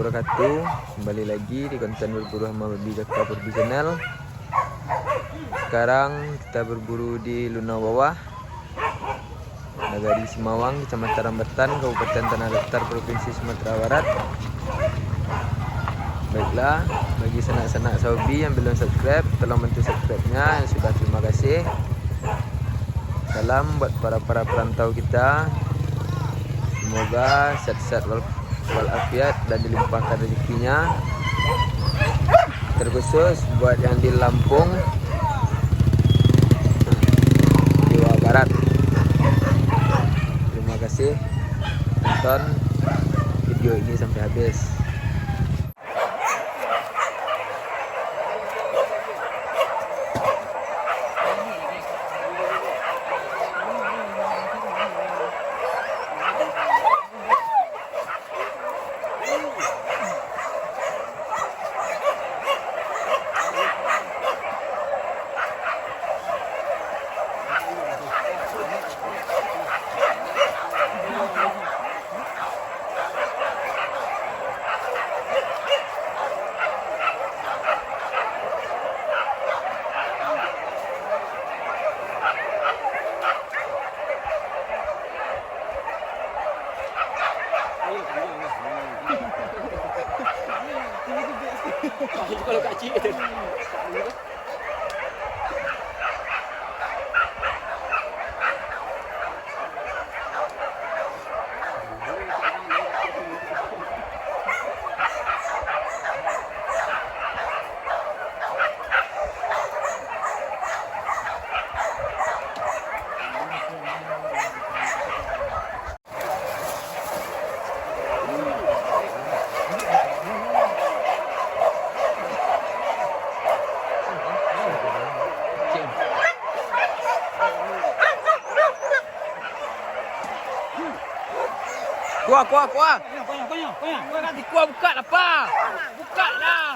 wabarakatuh. Kembali lagi di konten berburu sama babi kakak Purbi Channel. Sekarang kita berburu di Luna Bawah, Nagari Semawang, Kecamatan Rambatan, Kabupaten Tanah Datar, Provinsi Sumatera Barat. Baiklah, bagi sanak-sanak sahabi yang belum subscribe, tolong bantu subscribe-nya. Yang sudah, terima kasih. Salam buat para perantau kita. Semoga sehat-sehat walafiat dan dilimpahkan rezekinya. Terkhusus buat yang di Lampung, Jawa Barat. Terima kasih tonton video ini sampai habis. Kalau kacik itu. Kuah. Kuah nanti kuah buka lah, Pak. Buka lah.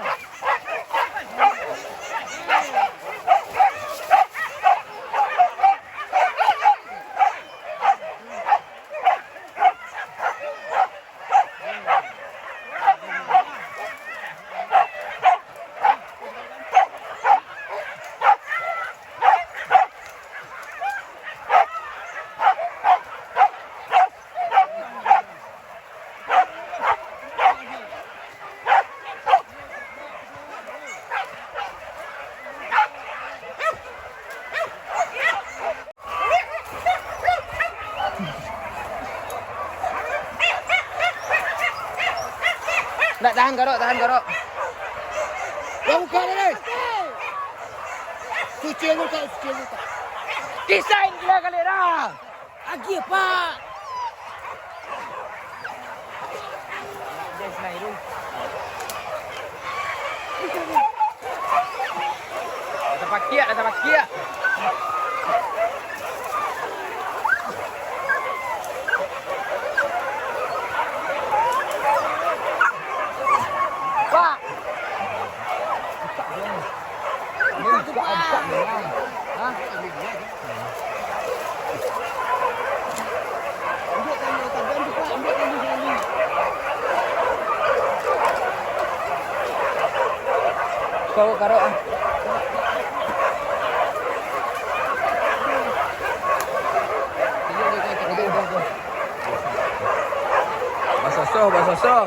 Nggak, tahan garok. Buka deh. Suci buka. Desain gila kali dah. Lagi Pak. Desain itu. Ada pakia. Kau karo Basoso.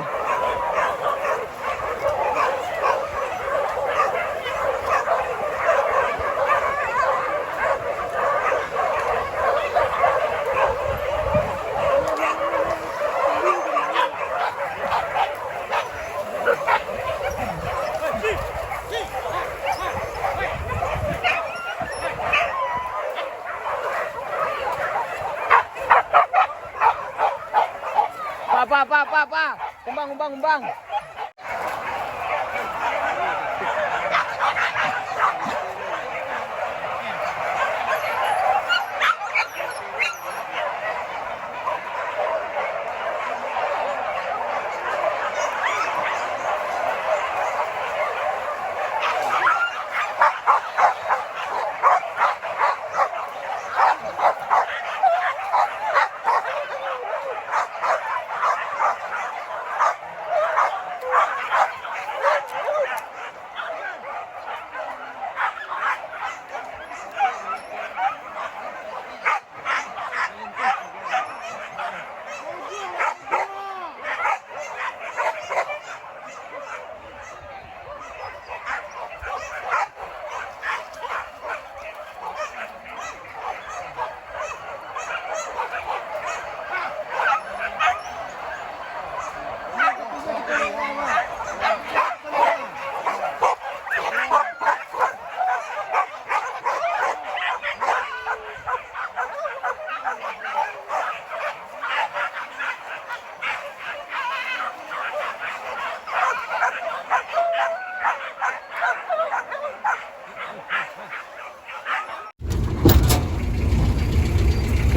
Pak. Umbang.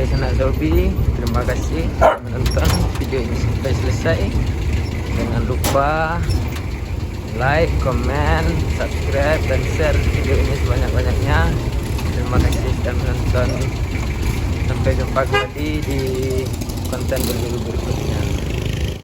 guys anak Zobi. Terima kasih telah menonton video ini sampai selesai. Jangan lupa like, comment, subscribe, dan share video ini sebanyak-banyaknya. Terima kasih sudah menonton. Sampai jumpa kembali di konten berikutnya.